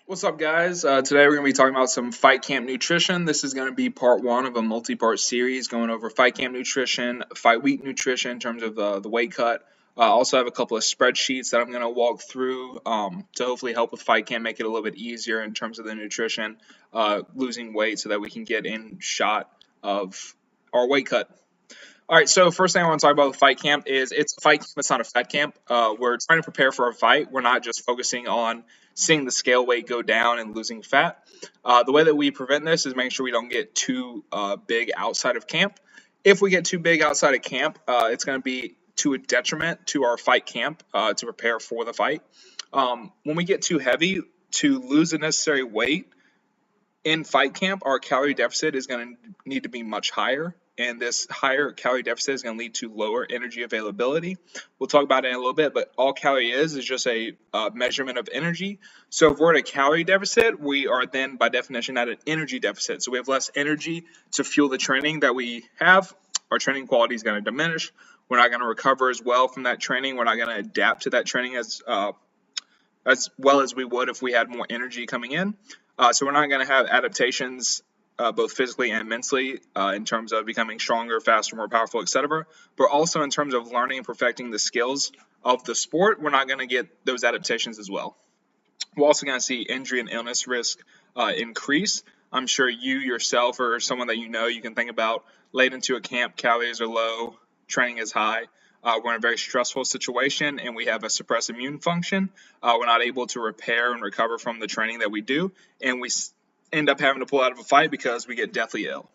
What's up, guys? Today we're going to be talking about some fight camp nutrition. This is going to be part one of a multi-part series going over fight camp nutrition, fight week nutrition in terms of the weight cut. I also have a couple of spreadsheets that I'm going to walk through to hopefully help with fight camp, make it a little bit easier in terms of the nutrition, losing weight so that we can get in shot of our weight cut. All right, so first thing I want to talk about with fight camp is it's a fight camp, it's not a fat camp. We're trying to prepare for a fight. We're not just focusing on seeing the scale weight go down and losing fat. The way that we prevent this is making sure we don't get too big outside of camp. If we get too big outside of camp, it's going to be to a detriment to our fight camp to prepare for the fight. When we get too heavy, to lose the necessary weight in fight camp, our calorie deficit is going to need to be much higher. And this higher calorie deficit is going to lead to lower energy availability. We'll talk about it in a little bit, but all calorie is just a measurement of energy. So if we're at a calorie deficit, we are then by definition at an energy deficit. So we have less energy to fuel the training that we have. Our training quality is going to diminish. We're not going to recover as well from that training. We're not going to adapt to that training as well as we would if we had more energy coming in. So we're not going to have adaptations both physically and mentally in terms of becoming stronger, faster, more powerful, etc. But also in terms of learning and perfecting the skills of the sport, we're not going to get those adaptations as well. We're also going to see injury and illness risk increase. I'm sure you yourself or someone that you can think about late into a camp, calories are low, training is high. We're in a very stressful situation and we have a suppressed immune function. We're not able to repair and recover from the training that we do, and we end up having to pull out of a fight because we get deathly ill.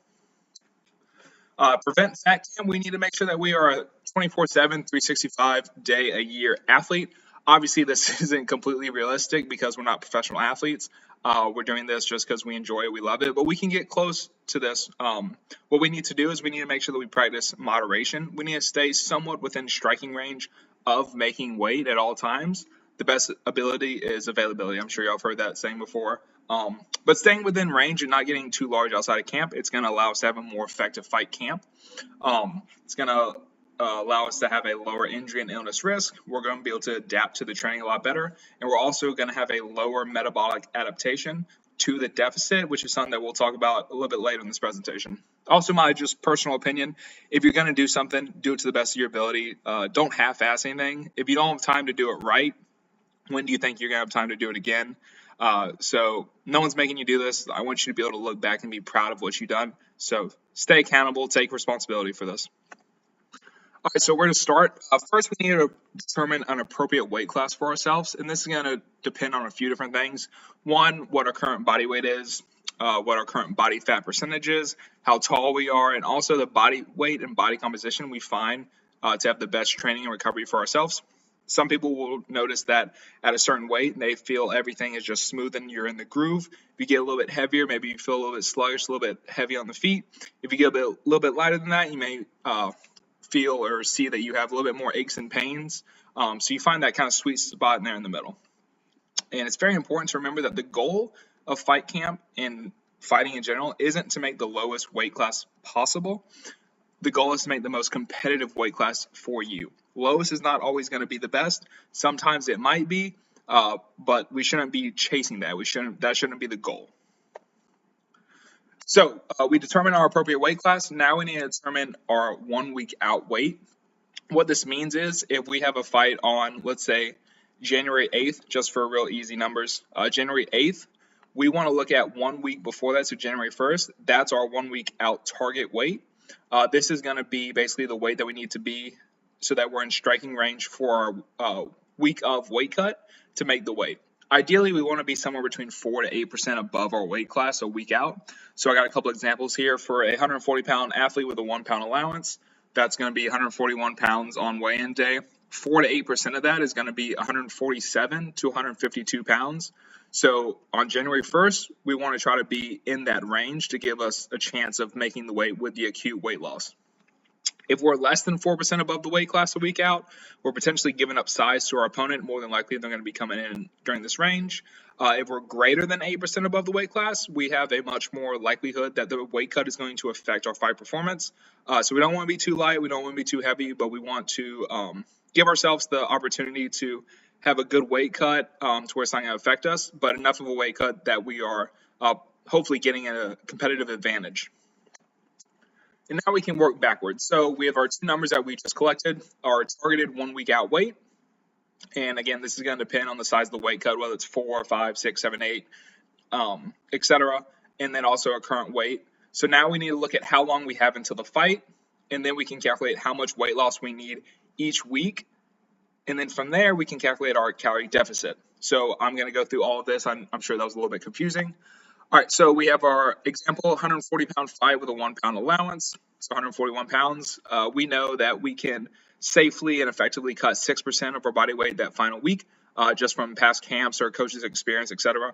Prevent fat camp, we need to make sure that we are a 24/7, 365 day a year athlete. Obviously, this isn't completely realistic because we're not professional athletes. We're doing this just because we enjoy it, we love it, but we can get close to this. What we need to do is we need to make sure that we practice moderation. We need to stay somewhat within striking range of making weight at all times. The best ability is availability. I'm sure y'all have heard that saying before. But staying within range and not getting too large outside of camp, it's going to allow us to have a more effective fight camp. It's going to allow us to have a lower injury and illness risk. We're going to be able to adapt to the training a lot better. And we're also going to have a lower metabolic adaptation to the deficit, which is something that we'll talk about a little bit later in this presentation. Also, my just personal opinion, if you're going to do something, do it to the best of your ability. Don't half-ass anything. If you don't have time to do it right, when do you think you're going to have time to do it again? So no one's making you do this. I want you to be able to look back and be proud of what you've done. So stay accountable, take responsibility for this. All right, so where to start? First, we need to determine an appropriate weight class for ourselves, and this is going to depend on a few different things. One, what our current body weight is, what our current body fat percentage is, how tall we are, and also the body weight and body composition we find to have the best training and recovery for ourselves. Some people will notice that at a certain weight, they feel everything is just smooth and you're in the groove. If you get a little bit heavier, maybe you feel a little bit sluggish, a little bit heavy on the feet. If you get a little bit lighter than that, you may feel or see that you have a little bit more aches and pains. So you find that kind of sweet spot in there in the middle. And it's very important to remember that the goal of fight camp and fighting in general isn't to make the lowest weight class possible. The goal is to make the most competitive weight class for you. Lowest is not always going to be the best. Sometimes it might be, but we shouldn't be chasing that. That shouldn't be the goal. So we determine our appropriate weight class. Now we need to determine our 1 week out weight. What this means is if we have a fight on, let's say, January 8th, just for real easy numbers, January 8th, we want to look at 1 week before that, so January 1st. That's our 1 week out target weight. This is going to be basically the weight that we need to be so that we're in striking range for our week of weight cut to make the weight. Ideally, we want to be somewhere between 4 to 8% above our weight class a week out. So I got a couple examples here. For a 140-pound athlete with a 1 pound allowance, that's going to be 141 pounds on weigh-in day. 4 to 8% of that is going to be 147 to 152 pounds. So on January 1st, we want to try to be in that range to give us a chance of making the weight with the acute weight loss. If we're less than 4% above the weight class a week out, we're potentially giving up size to our opponent. More than likely, they're going to be coming in during this range. If we're greater than 8% above the weight class, we have a much more likelihood that the weight cut is going to affect our fight performance. So we don't want to be too light, we don't want to be too heavy, but we want to give ourselves the opportunity to have a good weight cut to where it's not going to affect us, but enough of a weight cut that we are hopefully getting a competitive advantage. And now we can work backwards. So we have our two numbers that we just collected, our targeted 1 week out weight. And again, this is going to depend on the size of the weight cut, whether it's 4, 5, 6, 7, 8, etc. And then also our current weight. So now we need to look at how long we have until the fight, and then we can calculate how much weight loss we need each week. And then from there, we can calculate our calorie deficit. So I'm going to go through all of this. I'm sure that was a little bit confusing. All right, so we have our example, 140-pound fight with a 1 pound allowance, so 141 pounds. We know that we can safely and effectively cut 6% of our body weight that final week, just from past camps or coaches' experience, etc.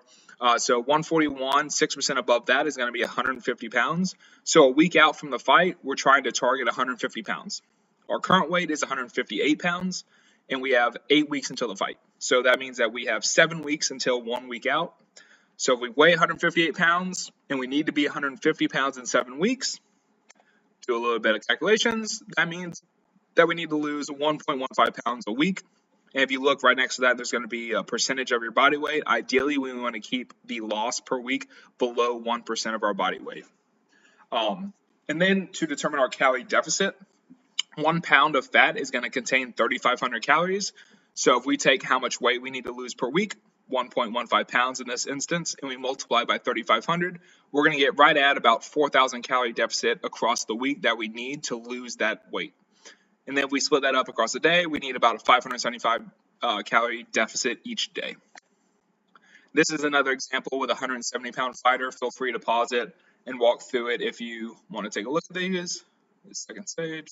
So 141, 6% above that is going to be 150 pounds. So a week out from the fight, we're trying to target 150 pounds. Our current weight is 158 pounds, and we have 8 weeks until the fight. So that means that we have 7 weeks until 1 week out. So if we weigh 158 pounds and we need to be 150 pounds in 7 weeks, do a little bit of calculations, that means that we need to lose 1.15 pounds a week. And if you look right next to that, there's going to be a percentage of your body weight. Ideally, we want to keep the loss per week below 1% of our body weight. And then to determine our calorie deficit, 1 pound of fat is going to contain 3,500 calories. So if we take how much weight we need to lose per week, 1.15 pounds in this instance, and we multiply by 3,500, we're going to get right at about 4,000 calorie deficit across the week that we need to lose that weight. And then if we split that up across the day, we need about a 575 calorie deficit each day. This is another example with a 170-pound fighter. Feel free to pause it and walk through it if you want to take a look at these. The second stage.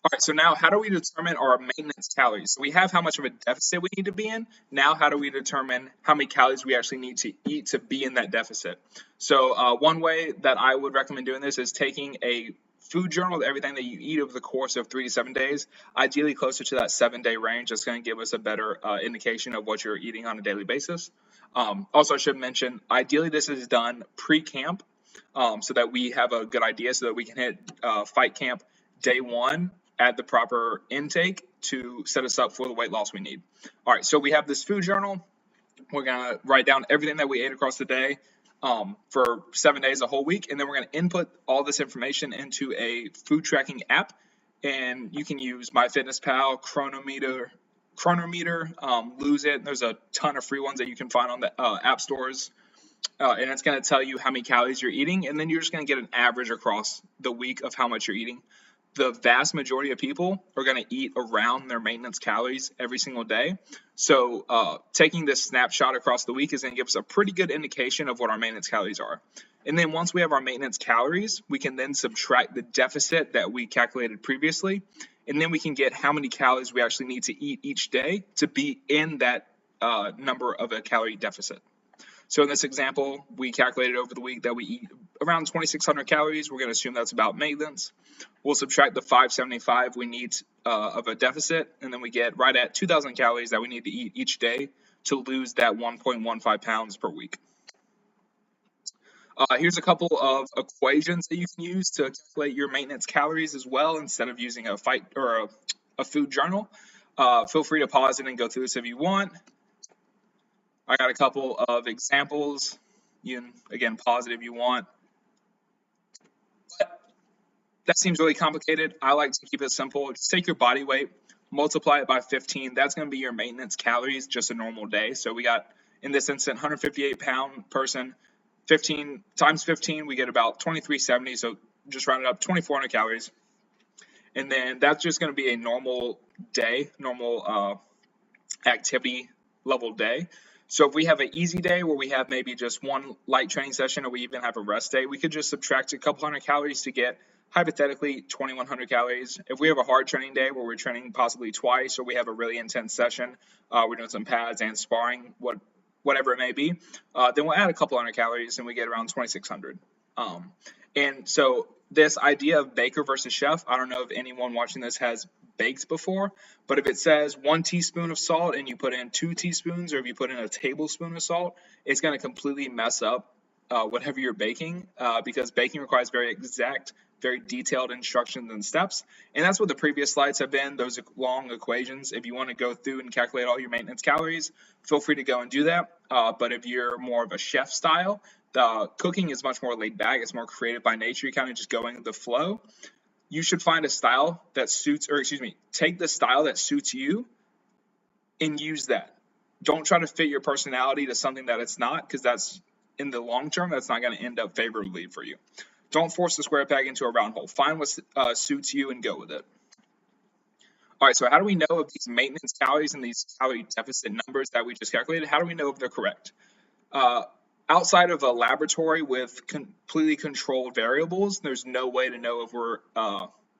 All right, so now how do we determine our maintenance calories? So we have how much of a deficit we need to be in. Now how do we determine how many calories we actually need to eat to be in that deficit? So one way that I would recommend doing this is taking a food journal of everything that you eat over the course of 3 to 7 days, ideally closer to that 7-day range. That's going to give us a better indication of what you're eating on a daily basis. Also, I should mention, ideally this is done pre-camp so that we have a good idea so that we can hit fight camp day 1 at the proper intake to set us up for the weight loss we need. All right, so we have this food journal. We're going to write down everything that we ate across the day for 7 days, a whole week, and then we're going to input all this information into a food tracking app. And you can use MyFitnessPal, Chronometer, Lose It. There's a ton of free ones that you can find on the app stores. And it's going to tell you how many calories you're eating, and then you're just going to get an average across the week of how much you're eating. The vast majority of people are going to eat around their maintenance calories every single day. So taking this snapshot across the week is going to give us a pretty good indication of what our maintenance calories are. And then once we have our maintenance calories, we can then subtract the deficit that we calculated previously. And then we can get how many calories we actually need to eat each day to be in that number of a calorie deficit. So in this example, we calculated over the week that we eat around 2,600 calories. We're going to assume that's about maintenance. We'll subtract the 575 we need of a deficit, and then we get right at 2,000 calories that we need to eat each day to lose that 1.15 pounds per week. Here's a couple of equations that you can use to calculate your maintenance calories as well instead of using a fight or a food journal. Feel free to pause it and go through this if you want. I got a couple of examples. You can, again, pause it if you want. But that seems really complicated. I like to keep it simple. Just take your body weight, multiply it by 15. That's going to be your maintenance calories, just a normal day. So we got, in this instance, 158-pound person, 15 times 15, we get about 2370. So just round it up, 2,400 calories. And then that's just going to be a normal day, normal activity level day. So if we have an easy day where we have maybe just one light training session or we even have a rest day, we could just subtract a couple hundred calories to get hypothetically 2,100 calories. If we have a hard training day where we're training possibly twice or we have a really intense session, we're doing some pads and sparring, whatever it may be, then we'll add a couple hundred calories and we get around 2,600. And so this idea of baker versus chef, I don't know if anyone watching this has baked before, but if it says 1 teaspoon of salt and you put in 2 teaspoons, or if you put in a tablespoon of salt, it's going to completely mess up whatever you're baking because baking requires very exact very detailed instructions and steps. And that's what the previous slides have been, those long equations. If you want to go through and calculate all your maintenance calories, feel free to go and do that. But if you're more of a chef style, the cooking is much more laid back. It's more creative by nature. You're kind of just going with the flow. You should find a style that suits, or excuse me, take the style that suits you and use that. Don't try to fit your personality to something that it's not, because that's, in the long term, that's not going to end up favorably for you. Don't force the square peg into a round hole. Find what suits you and go with it. All right, so how do we know if these maintenance calories and these calorie deficit numbers that we just calculated, how do we know if they're correct? Outside of a laboratory with completely controlled variables, there's no way to know if we're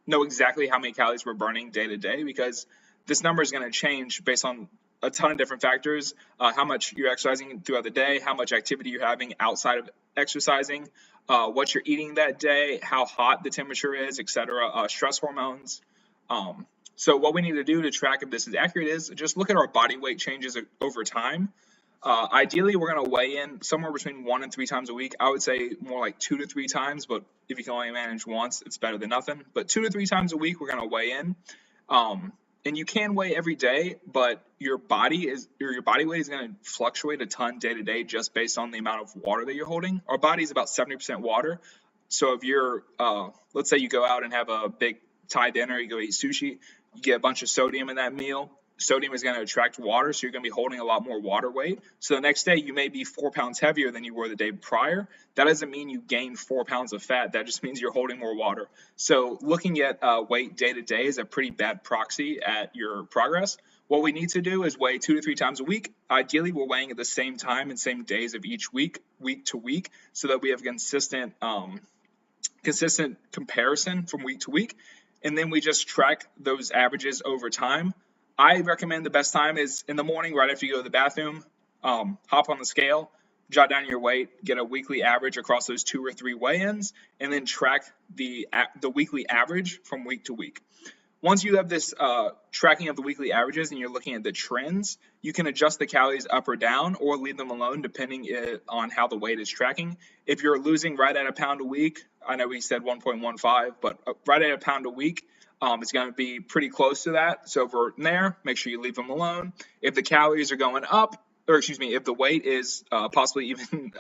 know exactly how many calories we're burning day to day, because this number is going to change based on a ton of different factors, how much you're exercising throughout the day, how much activity you're having outside of exercising, what you're eating that day, how hot the temperature is, etc., stress hormones. So what we need to do to track if this is accurate is just look at our body weight changes over time. Ideally, we're going to weigh in somewhere between 1 and 3 times a week. I would say more like 2 to 3 times, but if you can only manage once, it's better than nothing. But 2 to 3 times a week, we're going to weigh in. And you can weigh every day, but your body weight is going to fluctuate a ton day to day just based on the amount of water that you're holding. Our body is about 70% water. So if you're, let's say you go out and have a big Thai dinner, you go eat sushi, you get a bunch of sodium in that meal. Sodium is going to attract water, so you're going to be holding a lot more water weight. So the next day, you may be 4 pounds heavier than you were the day prior. That doesn't mean you gained 4 pounds of fat. That just means you're holding more water. So looking at weight day to day is a pretty bad proxy at your progress. What we need to do is weigh 2 to 3 times a week. Ideally, we're weighing at the same time and same days of each week, week to week, so that we have consistent comparison from week to week. And then we just track those averages over time. I recommend the best time is in the morning, right after you go to the bathroom. Hop on the scale, jot down your weight, get a weekly average across those 2 or 3 weigh-ins, and then track the weekly average from week to week. Once you have this tracking of the weekly averages and you're looking at the trends, you can adjust the calories up or down or leave them alone depending on how the weight is tracking. If you're losing right at a pound a week, I know we said 1.15, but right at a pound a week, it's going to be pretty close to that. So if we're there, make sure you leave them alone. If the calories are going up, or excuse me, if the weight is possibly even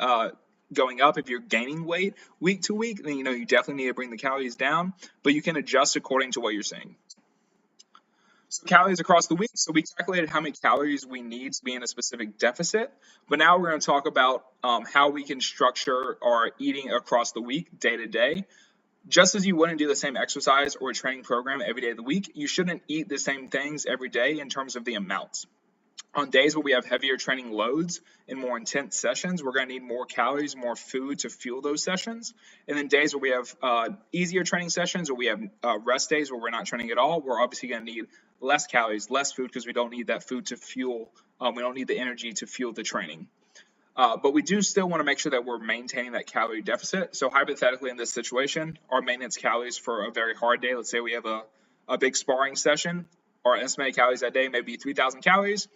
going up, if you're gaining weight week to week, then you definitely need to bring the calories down, but you can adjust according to what you're seeing. So calories across the week. So we calculated how many calories we need to be in a specific deficit, but now we're going to talk about how we can structure our eating across the week, day to day. Just as you wouldn't do the same exercise or training program every day of the week, you shouldn't eat the same things every day in terms of the amounts. On days where we have heavier training loads and more intense sessions, we're going to need more calories, more food to fuel those sessions. And then days where we have easier training sessions, or we have rest days where we're not training at all, we're obviously going to need less calories, less food, because we don't need that food to fuel. We don't need the energy to fuel the training. But we do still want to make sure that we're maintaining that calorie deficit. So hypothetically, in this situation, our maintenance calories for a very hard day, let's say we have a big sparring session, our estimated calories that day may be 3,000 calories,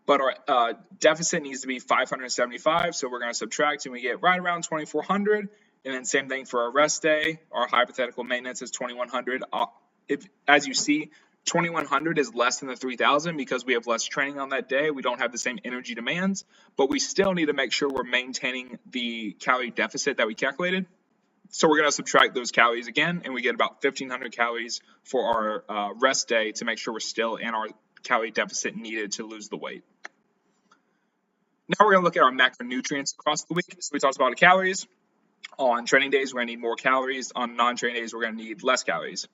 but our deficit needs to be 575. So we're going to subtract, and we get right around 2,400. And then same thing for our rest day. Our hypothetical maintenance is 2,100. As you see, 2,100 is less than the 3,000 because we have less training on that day. We don't have the same energy demands, but we still need to make sure we're maintaining the calorie deficit that we calculated. So we're going to subtract those calories again, and we get about 1,500 calories for our rest day to make sure we're still in our calorie deficit needed to lose the weight. Now we're going to look at our macronutrients across the week. So we talked about the calories. On training days, we're going to need more calories. On non-training days, we're going to need less calories.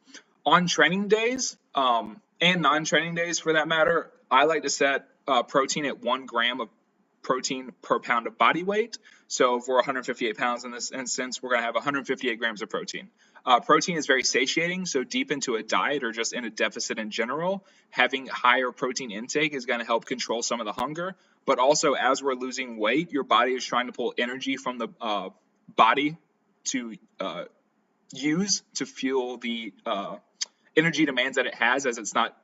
On training days, and non-training days for that matter, I like to set protein at 1 gram of protein per pound of body weight. So if we're 158 pounds in this instance, we're going to have 158 grams of protein. Protein is very satiating, so deep into a diet or just in a deficit in general, having higher protein intake is going to help control some of the hunger. But also, as we're losing weight, your body is trying to pull energy from the body to use to fuel the energy demands that it has, as it's not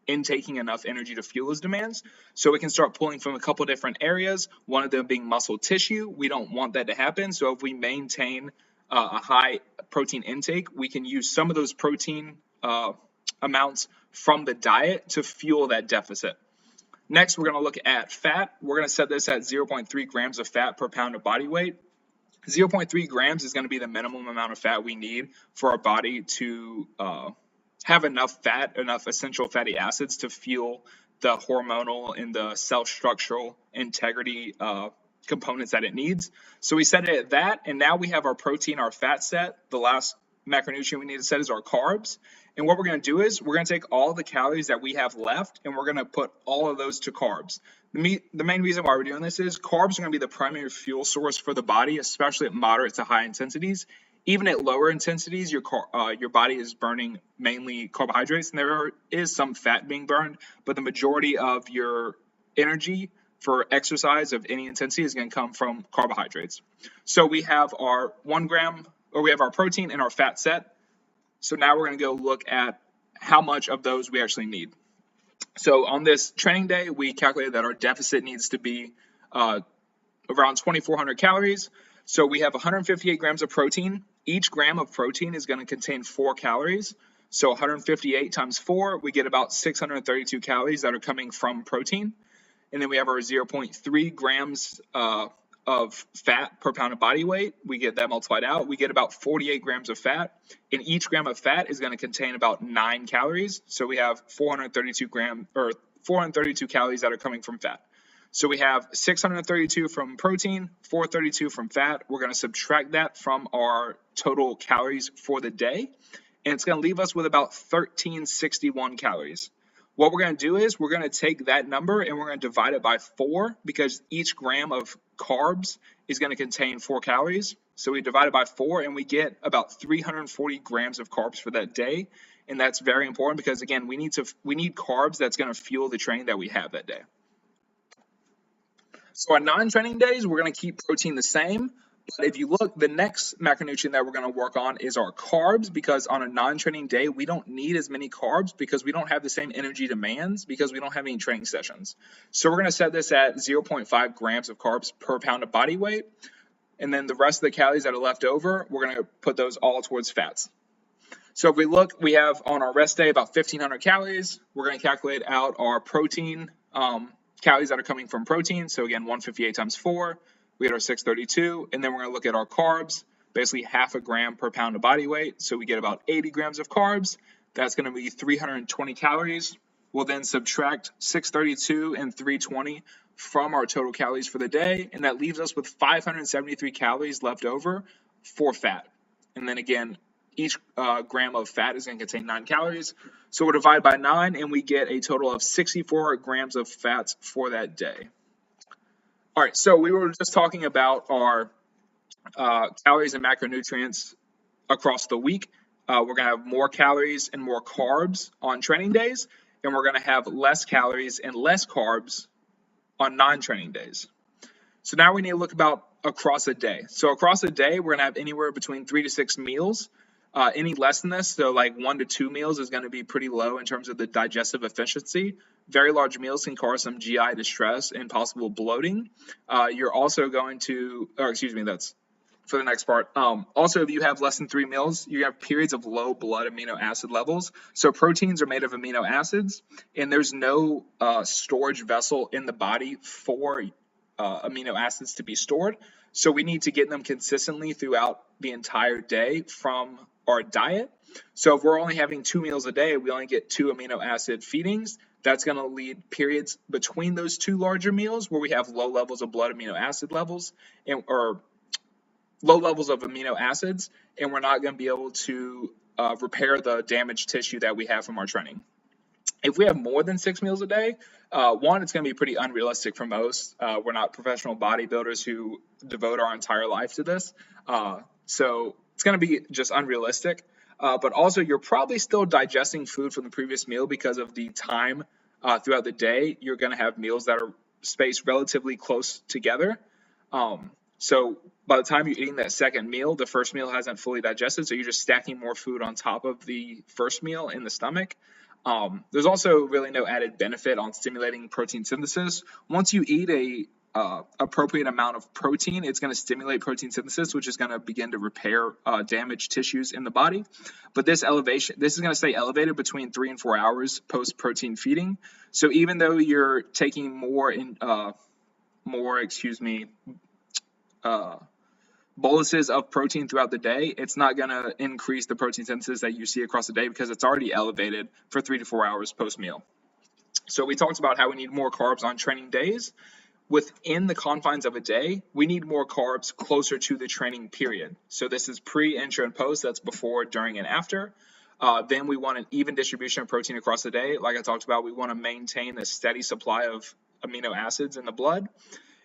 intaking enough energy to fuel those demands. So it can start pulling from a couple different areas, one of them being muscle tissue. We don't want that to happen. So if we maintain a high protein intake, we can use some of those protein amounts from the diet to fuel that deficit. Next, we're going to look at fat. We're going to set this at 0.3 grams of fat per pound of body weight. 0.3 grams is going to be the minimum amount of fat we need for our body to have enough fat, enough essential fatty acids to fuel the hormonal and the cell structural integrity components that it needs. So we set it at that, and now we have our protein, our fat set. The last macronutrient we need to set is our carbs. And what we're going to do is we're going to take all the calories that we have left and we're going to put all of those to carbs. The main reason why we're doing this is carbs are going to be the primary fuel source for the body, especially at moderate to high intensities. Even at lower intensities, your body is burning mainly carbohydrates, and there is some fat being burned, but the majority of your energy for exercise of any intensity is going to come from carbohydrates. So we have our 1 gram, or we have our protein and our fat set. So now we're going to go look at how much of those we actually need. So on this training day, we calculated that our deficit needs to be around 2,400 calories. So we have 158 grams of protein. Each gram of protein is going to contain 4 calories. So 158 times 4, we get about 632 calories that are coming from protein. And then we have our 0.3 grams of fat per pound of body weight. We get that multiplied out. We get about 48 grams of fat. And each gram of fat is going to contain about 9 calories. So we have 432 calories that are coming from fat. So we have 632 from protein, 432 from fat. We're going to subtract that from our total calories for the day, and it's going to leave us with about 1,361 calories. What we're going to do is we're going to take that number and we're going to divide it by 4 because each gram of carbs is going to contain 4 calories. So we divide it by 4 and we get about 340 grams of carbs for that day. And that's very important because, again, we need carbs that's going to fuel the training that we have that day. So on non-training days, we're going to keep protein the same. But if you look, the next macronutrient that we're going to work on is our carbs, because on a non-training day, we don't need as many carbs because we don't have the same energy demands because we don't have any training sessions. So we're going to set this at 0.5 grams of carbs per pound of body weight. And then the rest of the calories that are left over, we're going to put those all towards fats. So if we look, we have on our rest day about 1,500 calories. We're going to calculate out our protein calories that are coming from protein. So again, 158 times 4, we get our 632. And then we're going to look at our carbs, basically half a gram per pound of body weight. So we get about 80 grams of carbs. That's going to be 320 calories. We'll then subtract 632 and 320 from our total calories for the day. And that leaves us with 573 calories left over for fat. And then again, each gram of fat is going to contain 9 calories. So we'll divide by 9 and we get a total of 64 grams of fats for that day. All right, so we were just talking about our calories and macronutrients across the week. We're going to have more calories and more carbs on training days, and we're going to have less calories and less carbs on non-training days. So now we need to look about across a day. So across a day, we're going to have anywhere between 3 to 6 meals. Any less than this, so like 1 to 2 meals, is going to be pretty low in terms of the digestive efficiency. Very large meals can cause some GI distress and possible bloating. You're also going to, that's for the next part. Also, if you have less than 3 meals, you have periods of low blood amino acid levels. So proteins are made of amino acids, and there's no storage vessel in the body for amino acids to be stored. So we need to get them consistently throughout the entire day from our diet. So if we're only having 2 meals a day, we only get 2 amino acid feedings. That's going to lead periods between those 2 larger meals where we have low levels of blood amino acid levels or low levels of amino acids, and we're not going to be able to repair the damaged tissue that we have from our training. If we have more than 6 meals a day, one, it's going to be pretty unrealistic for most. We're not professional bodybuilders who devote our entire life to this. So it's going to be just unrealistic. But also, you're probably still digesting food from the previous meal because of the time throughout the day. You're going to have meals that are spaced relatively close together. So by the time you're eating that second meal, the first meal hasn't fully digested. So you're just stacking more food on top of the first meal in the stomach. There's also really no added benefit on stimulating protein synthesis. Once you eat appropriate amount of protein. It's going to stimulate protein synthesis, which is going to begin to repair damaged tissues in the body. But this is going to stay elevated between 3 and 4 hours post protein feeding. So even though you're taking boluses of protein throughout the day, it's not going to increase the protein synthesis that you see across the day because it's already elevated for 3 to 4 hours post meal. So we talked about how we need more carbs on training days. Within the confines of a day, we need more carbs closer to the training period. So this is pre, intra, and post. That's before, during, and after. Then we want an even distribution of protein across the day. Like I talked about, we want to maintain a steady supply of amino acids in the blood.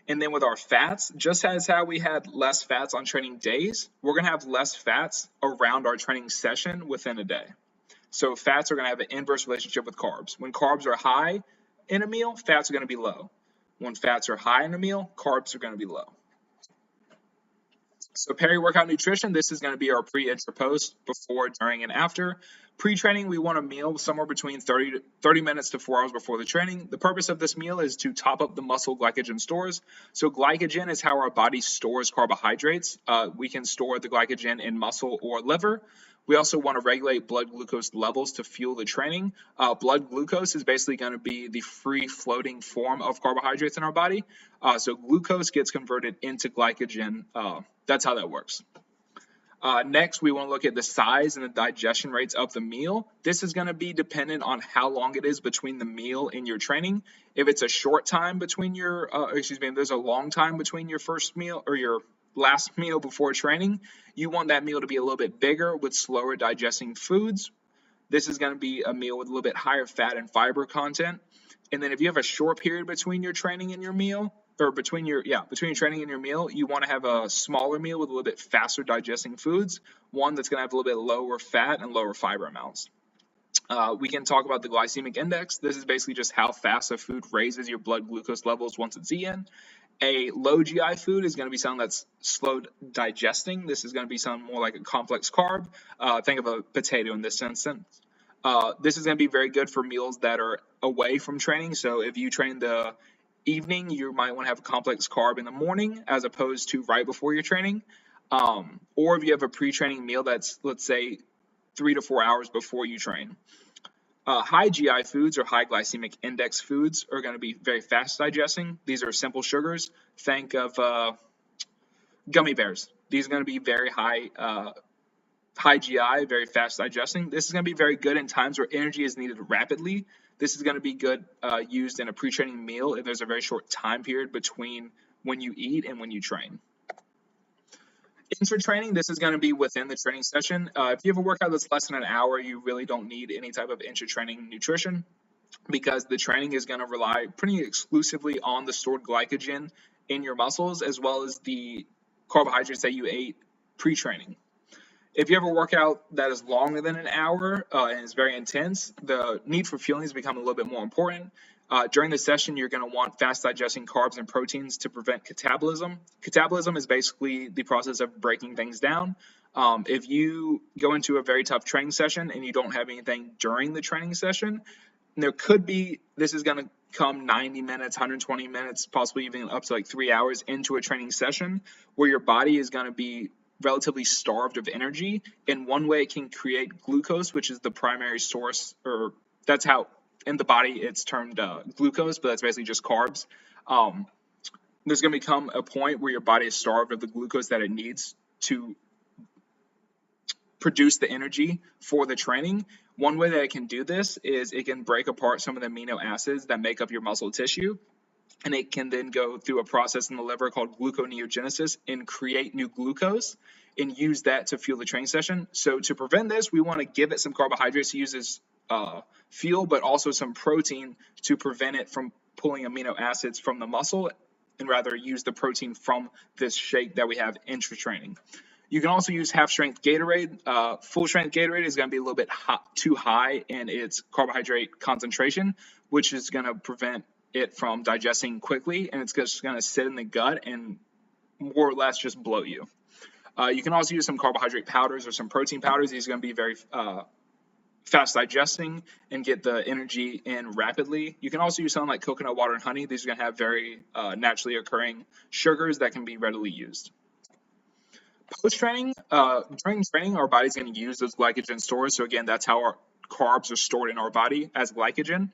And then with our fats, just as how we had less fats on training days, we're going to have less fats around our training session within a day. So fats are going to have an inverse relationship with carbs. When carbs are high in a meal, fats are going to be low. When fats are high in a meal, carbs are going to be low. So peri-workout nutrition, this is going to be our pre, intra, post, before, during, and after. Pre-training, we want a meal somewhere between 30 minutes to 4 hours before the training. The purpose of this meal is to top up the muscle glycogen stores. So glycogen is how our body stores carbohydrates. We can store the glycogen in muscle or liver. We also want to regulate blood glucose levels to fuel the training. Blood glucose is basically going to be the free-floating form of carbohydrates in our body. So glucose gets converted into glycogen. That's how that works. Next, we want to look at the size and the digestion rates of the meal. This is going to be dependent on how long it is between the meal and your training. If it's a short time between if there's a long time between your first meal or your last meal before training, you want that meal to be a little bit bigger with slower digesting foods. This is going to be a meal with a little bit higher fat and fiber content. And then if you have a short period between your training and your meal, or between your training and your meal, you want to have a smaller meal with a little bit faster digesting foods, one that's going to have a little bit lower fat and lower fiber amounts. We can talk about the glycemic index. This is basically just how fast a food raises your blood glucose levels once it's eaten. A low GI food is going to be something that's slow digesting. This is going to be something more like a complex carb. Think of a potato in this instance. This is going to be very good for meals that are away from training. So if you train the evening, you might want to have a complex carb in the morning as opposed to right before your training. Or if you have a pre-training meal that's, let's say, 3 to 4 hours before you train. High GI foods or high glycemic index foods are going to be very fast digesting. These are simple sugars. Think of gummy bears. These are going to be very high GI, very fast digesting. This is going to be very good in times where energy is needed rapidly. This is going to be good used in a pre-training meal if there's a very short time period between when you eat and when you train. Intra-training, this is going to be within the training session. If you have a workout that's less than an hour, you really don't need any type of intra-training nutrition because the training is going to rely pretty exclusively on the stored glycogen in your muscles as well as the carbohydrates that you ate pre-training. If you have a workout that is longer than an hour and is very intense, the need for fueling has become a little bit more important. During the session, you're going to want fast digesting carbs and proteins to prevent catabolism. Catabolism is basically the process of breaking things down. If you go into a very tough training session and you don't have anything during the training session, this is going to come 90 minutes, 120 minutes, possibly even up to like 3 hours into a training session where your body is going to be relatively starved of energy. And one way it can create glucose, which is the primary source, or that's how in the body it's termed glucose, but that's basically just carbs. There's going to become a point where your body is starved of the glucose that it needs to produce the energy for the training. One way that it can do this is it can break apart some of the amino acids that make up your muscle tissue, and it can then go through a process in the liver called gluconeogenesis and create new glucose and use that to fuel the training session. So to prevent this, we want to give it some carbohydrates to use as fuel, but also some protein to prevent it from pulling amino acids from the muscle and rather use the protein from this shake that we have intra-training. You can also use half-strength Gatorade. Full-strength Gatorade is going to be a little bit too high in its carbohydrate concentration, which is going to prevent it from digesting quickly, and it's just going to sit in the gut and more or less just bloat you. You can also use some carbohydrate powders or some protein powders. These are going to be very fast digesting and get the energy in rapidly. You can also use something like coconut water and honey. These are going to have very naturally occurring sugars that can be readily used. Post-training, during training, our body's going to use those glycogen stores. So again, that's how our carbs are stored in our body as glycogen.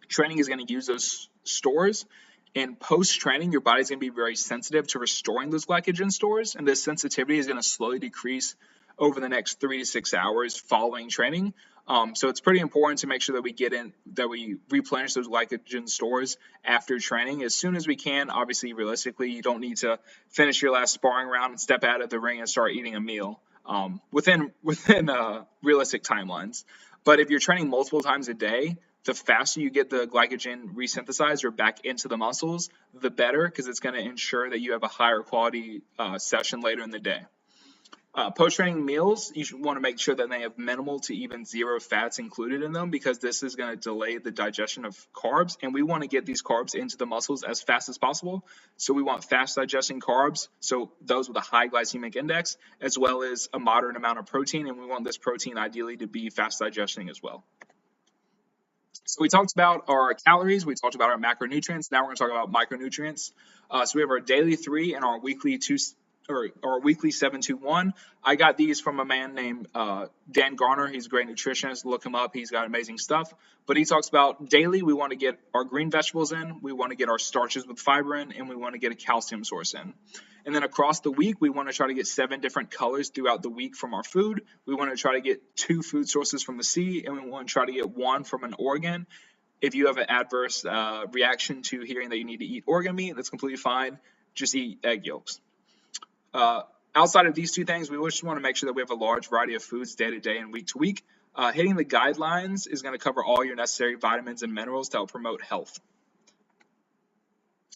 Training is going to use those stores. And post-training, your body's going to be very sensitive to restoring those glycogen stores. And this sensitivity is going to slowly decrease over the next 3 to 6 hours following training. So it's pretty important to make sure that we replenish those glycogen stores after training as soon as we can. Obviously, realistically, you don't need to finish your last sparring round and step out of the ring and start eating a meal within realistic timelines. But if you're training multiple times a day, the faster you get the glycogen resynthesized or back into the muscles, the better, because it's going to ensure that you have a higher quality session later in the day. Post-training meals, you should want to make sure that they have minimal to even zero fats included in them, because this is going to delay the digestion of carbs, and we want to get these carbs into the muscles as fast as possible. So we want fast digesting carbs, so those with a high glycemic index, as well as a moderate amount of protein, and we want this protein ideally to be fast digesting as well. So we talked about our calories, we talked about our macronutrients. Now we're going to talk about micronutrients. So we have our daily 3 and our weekly 2, or weekly 721. I got these from a man named Dan Garner. He's a great nutritionist. Look him up. He's got amazing stuff. But he talks about daily, we want to get our green vegetables in, we want to get our starches with fiber in, and we want to get a calcium source in. And then across the week, we want to try to get 7 different colors throughout the week from our food. We want to try to get 2 food sources from the sea, and we want to try to get 1 from an organ. If you have an adverse reaction to hearing that you need to eat organ meat, that's completely fine. Just eat egg yolks. Outside of these 2 things, we just want to make sure that we have a large variety of foods day to day and week to week. Hitting the guidelines is going to cover all your necessary vitamins and minerals to help promote health.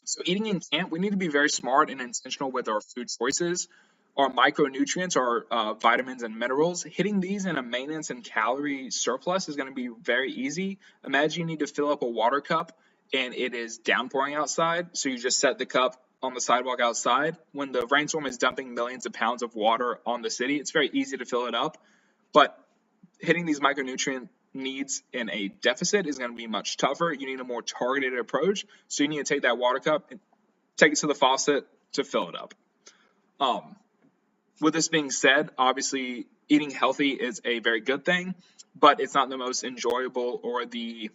So eating in camp, we need to be very smart and intentional with our food choices. Our micronutrients are vitamins and minerals. Hitting these in a maintenance and calorie surplus is going to be very easy. Imagine you need to fill up a water cup and it is downpouring outside, so you just set the cup on the sidewalk outside. When the rainstorm is dumping millions of pounds of water on the city, it's very easy to fill it up. But hitting these micronutrient needs in a deficit is going to be much tougher. You need a more targeted approach. So you need to take that water cup and take it to the faucet to fill it up. With this being said, obviously eating healthy is a very good thing, but it's not the most enjoyable or the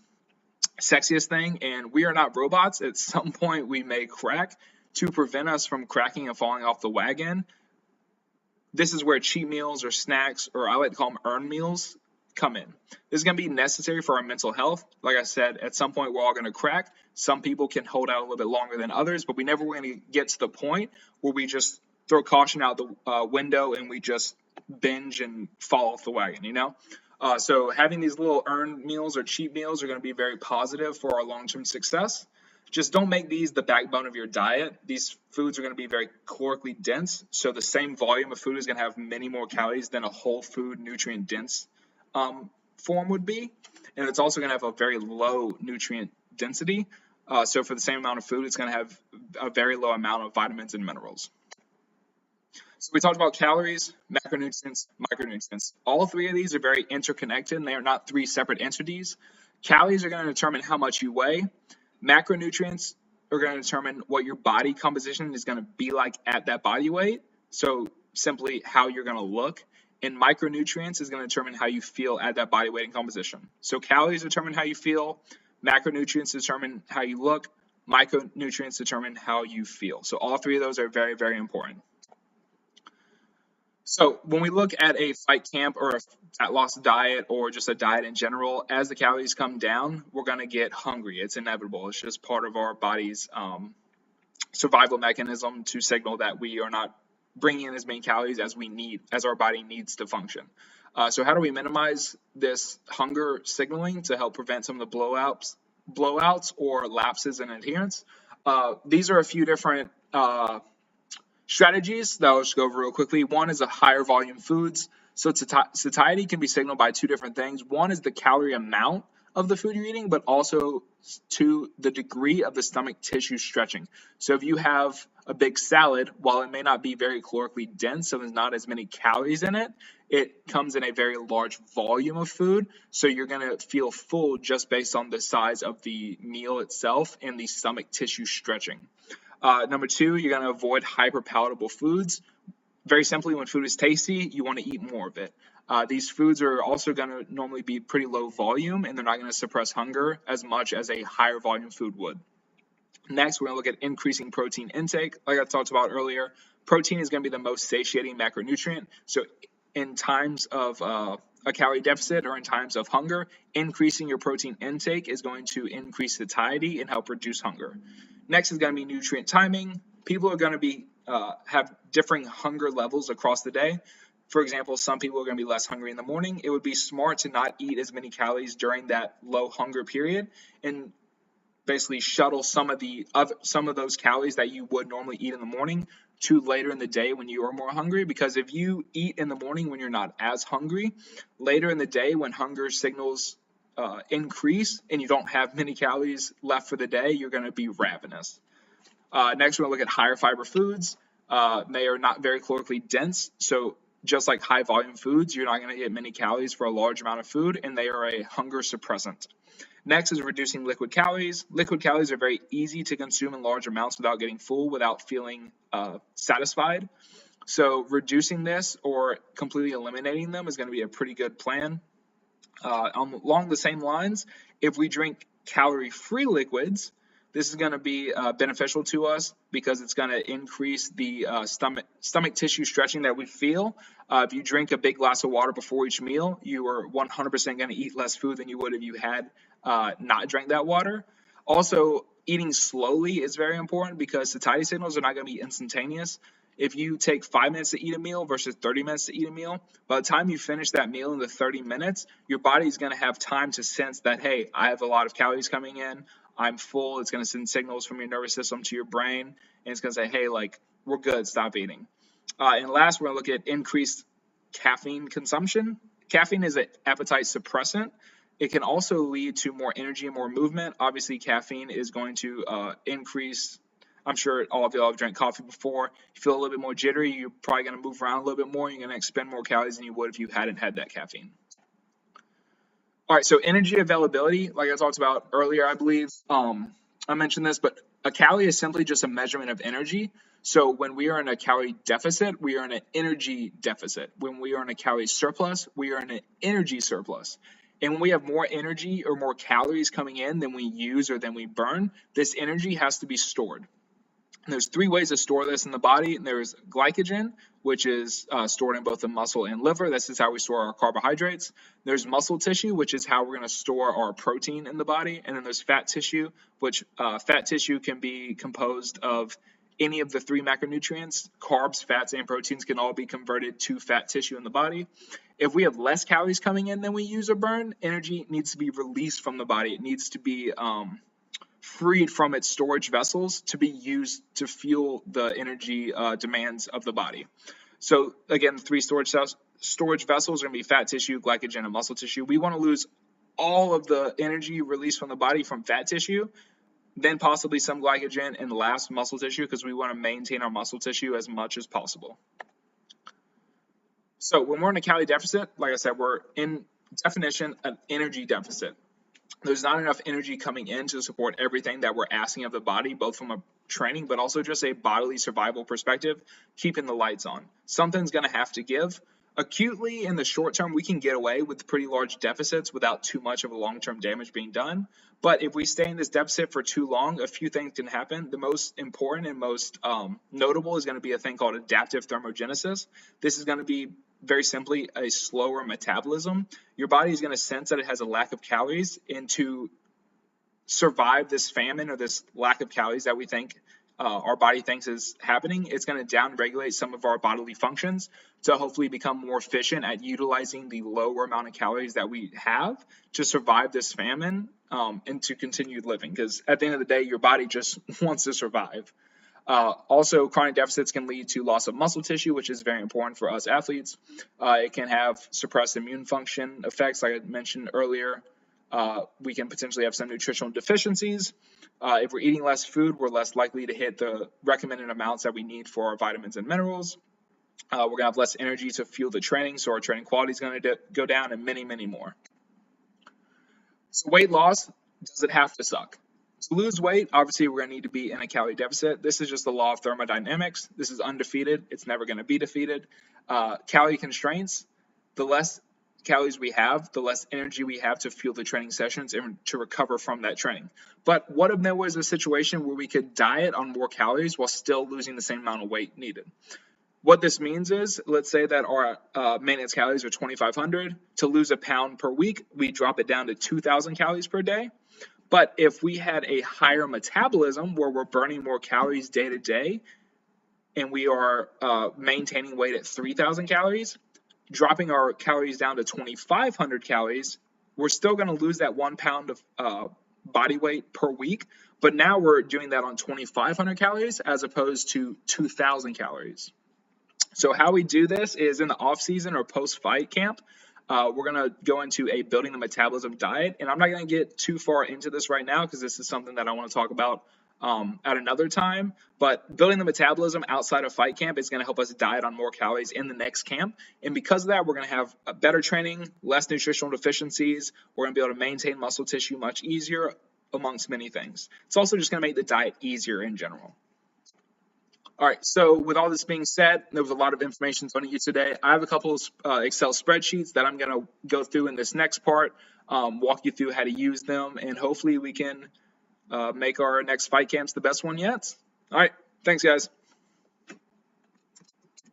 sexiest thing. And we are not robots. At some point we may crack. To prevent us from cracking and falling off the wagon, this is where cheat meals or snacks, or I like to call them earned meals, come in. This is going to be necessary for our mental health. Like I said, at some point we're all going to crack. Some people can hold out a little bit longer than others, but we never going to get to the point where we just throw caution out the window and we just binge and fall off the wagon, you know? So having these little earned meals or cheat meals are going to be very positive for our long-term success. Just don't make these the backbone of your diet. These foods are going to be very calorically dense. So the same volume of food is going to have many more calories than a whole food nutrient dense form would be. And it's also going to have a very low nutrient density. So for the same amount of food, it's going to have a very low amount of vitamins and minerals. So we talked about calories, macronutrients, micronutrients. All 3 of these are very interconnected, and they are not 3 separate entities. Calories are going to determine how much you weigh. Macronutrients are going to determine what your body composition is going to be like at that body weight. So simply how you're going to look. And micronutrients is going to determine how you feel at that body weight and composition. So calories determine how you feel. Macronutrients determine how you look. Micronutrients determine how you feel. So all 3 of those are very, very important. So when we look at a fight camp or a fat loss diet or just a diet in general, as the calories come down, we're going to get hungry. It's inevitable. It's just part of our body's survival mechanism to signal that we are not bringing in as many calories as we need, as our body needs to function. So how do we minimize this hunger signaling to help prevent some of the blowouts or lapses in adherence? These are a few different strategies that I'll just go over real quickly. One is a higher volume foods. So satiety can be signaled by 2 different things. One is the calorie amount of the food you're eating, but also to the degree of the stomach tissue stretching. So if you have a big salad, while it may not be very calorically dense, so there's not as many calories in it, it comes in a very large volume of food, so you're going to feel full just based on the size of the meal itself and the stomach tissue stretching. Number two, you're going to avoid hyperpalatable foods. Very simply, when food is tasty, you want to eat more of it. These foods are also going to normally be pretty low volume, and they're not going to suppress hunger as much as a higher volume food would. Next, we're going to look at increasing protein intake. Like I talked about earlier, protein is going to be the most satiating macronutrient. So in times of a calorie deficit or in times of hunger, increasing your protein intake is going to increase satiety and help reduce hunger. Next is going to be nutrient timing. People are going to be have differing hunger levels across the day. For example, some people are going to be less hungry in the morning. It would be smart to not eat as many calories during that low hunger period and basically shuttle some of those calories that you would normally eat in the morning to later in the day when you are more hungry. Because if you eat in the morning when you're not as hungry, later in the day when hunger signals increase and you don't have many calories left for the day, you're going to be ravenous. Next, we're going to look at higher fiber foods. They are not very calorically dense, so just like high volume foods, you're not going to get many calories for a large amount of food, and they are a hunger suppressant. Next is reducing liquid calories. Liquid calories are very easy to consume in large amounts without getting full, without feeling satisfied. So reducing this or completely eliminating them is going to be a pretty good plan. Along the same lines, if we drink calorie-free liquids, this is going to be beneficial to us because it's going to increase the stomach tissue stretching that we feel. If you drink a big glass of water before each meal, you are 100% going to eat less food than you would if you had not drank that water. Also, eating slowly is very important because satiety signals are not going to be instantaneous. If you take 5 minutes to eat a meal versus 30 minutes to eat a meal, by the time you finish that meal in the 30 minutes, your body is going to have time to sense that, hey, I have a lot of calories coming in. I'm full. It's going to send signals from your nervous system to your brain, and it's going to say, hey, like, we're good. Stop eating. And last, we're going to look at increased caffeine consumption. Caffeine is an appetite suppressant. It can also lead to more energy and more movement. Obviously, caffeine is going to increase. I'm sure all of y'all have drank coffee before. You feel a little bit more jittery. You're probably going to move around a little bit more. You're going to expend more calories than you would if you hadn't had that caffeine. All right, so energy availability, like I talked about earlier, I believe I mentioned this, but a calorie is simply just a measurement of energy. So when we are in a calorie deficit, we are in an energy deficit. When we are in a calorie surplus, we are in an energy surplus. And when we have more energy or more calories coming in than we use or than we burn, this energy has to be stored. And there's 3 ways to store this in the body. There's glycogen, which is stored in both the muscle and liver. This is how we store our carbohydrates. There's muscle tissue, which is how we're going to store our protein in the body. And then there's fat tissue, which fat tissue can be composed of any of the 3 macronutrients. Carbs, fats, and proteins can all be converted to fat tissue in the body. If we have less calories coming in than we use or burn, energy needs to be released from the body. It needs to be freed from its storage vessels to be used to fuel the energy demands of the body. So again, 3 storage vessels are going to be fat tissue, glycogen, and muscle tissue. We want to lose all of the energy released from the body from fat tissue, then possibly some glycogen, and last muscle tissue, because we want to maintain our muscle tissue as much as possible. So when we're in a calorie deficit, like I said, we're in definition an energy deficit. There's not enough energy coming in to support everything that we're asking of the body, both from a training, but also just a bodily survival perspective, keeping the lights on. Something's going to have to give. Acutely, in the short term, we can get away with pretty large deficits without too much of a long-term damage being done. But if we stay in this deficit for too long, a few things can happen. The most important and most notable is going to be a thing called adaptive thermogenesis. This is going to be very simply a slower metabolism. Your body is going to sense that it has a lack of calories, and to survive this famine or this lack of calories that we think our body thinks is happening, it's going to downregulate some of our bodily functions to hopefully become more efficient at utilizing the lower amount of calories that we have to survive this famine and to continue living. Because at the end of the day, your body just wants to survive. Also, chronic deficits can lead to loss of muscle tissue, which is very important for us athletes. It can have suppressed immune function effects, like I mentioned earlier. We can potentially have some nutritional deficiencies. If we're eating less food, we're less likely to hit the recommended amounts that we need for our vitamins and minerals. We're going to have less energy to fuel the training, so our training quality is going to go down, and many, many more. So weight loss, does it have to suck? To lose weight, obviously we're going to need to be in a calorie deficit. This is just the law of thermodynamics. This is undefeated. It's never going to be defeated. Calorie constraints, the less calories we have, the less energy we have to fuel the training sessions and to recover from that training. But what if there was a situation where we could diet on more calories while still losing the same amount of weight needed? What this means is, let's say that our maintenance calories are 2,500. To lose a pound per week, we drop it down to 2,000 calories per day. But if we had a higher metabolism where we're burning more calories day to day, and we are maintaining weight at 3,000 calories, dropping our calories down to 2,500 calories, we're still going to lose that 1 pound of body weight per week. But now we're doing that on 2,500 calories as opposed to 2,000 calories. So how we do this is in the off season or post-fight camp, we're going to go into a building the metabolism diet. And I'm not going to get too far into this right now because this is something that I want to talk about at another time. But building the metabolism outside of fight camp is going to help us diet on more calories in the next camp. And because of that, we're going to have a better training, less nutritional deficiencies. We're going to be able to maintain muscle tissue much easier, amongst many things. It's also just going to make the diet easier in general. All right, so with all this being said, there was a lot of information thrown at you today. I have a couple of Excel spreadsheets that I'm going to go through in this next part, walk you through how to use them, and hopefully we can make our next fight camps the best one yet. All right, thanks, guys.